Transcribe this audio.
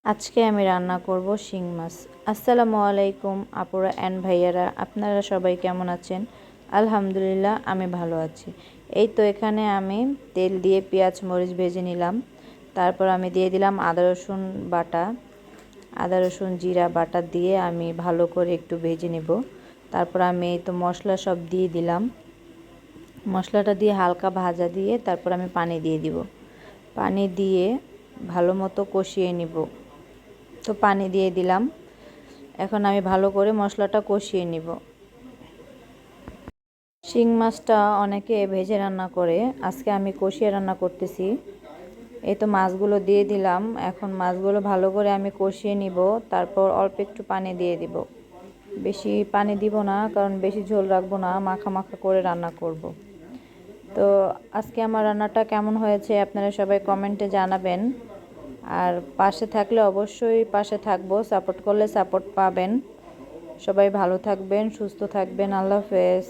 আজকে আমি রান্না করব শিং মাছ। আসসালামু আলাইকুম আপুরা অ্যান্ড ভাইয়ারা, আপনারা সবাই কেমন আছেন? আলহামদুলিল্লাহ আমি ভালো আছি। এই তো এখানে আমি তেল দিয়ে পেঁয়াজ মরিচ ভেজে নিলাম। তারপর আমি দিয়ে দিলাম আদা রসুন বাটা, আদা রসুন জিরা বাটা দিয়ে আমি ভালো করে একটু ভেজে নেব। তারপর আমি এই তো মশলা সব দিয়ে দিলাম। মশলাটা দিয়ে হালকা ভাজা দিয়ে তারপর আমি পানি দিয়ে দিব। পানি দিয়ে ভালো মতো কষিয়ে নিব। তো পানি দিয়ে দিলাম। এখন আমি ভালো করে মশলাটা কষিয়ে নিব। শিং মাছটা অনেকে ভেজে রান্না করে, আজকে আমি কষিয়ে রান্না করতেছি। এই তো মাছগুলো দিয়ে দিলাম। এখন মাছগুলো ভালো করে আমি কষিয়ে নিব। তারপর অল্প একটু পানি দিয়ে দিব। বেশি পানি দিব না, কারণ বেশি ঝোল রাখবো না, মাখা মাখা করে রান্না করব। তো আজকে আমার রান্নাটা কেমন হয়েছে আপনারা সবাই কমেন্টে জানাবেন। আর পাশে থাকলে অবশ্যই পাশে থাকবো, সাপোর্ট করলে সাপোর্ট পাবেন। সবাই ভালো থাকবেন, সুস্থ থাকবেন। আল্লাহ হাফেজ।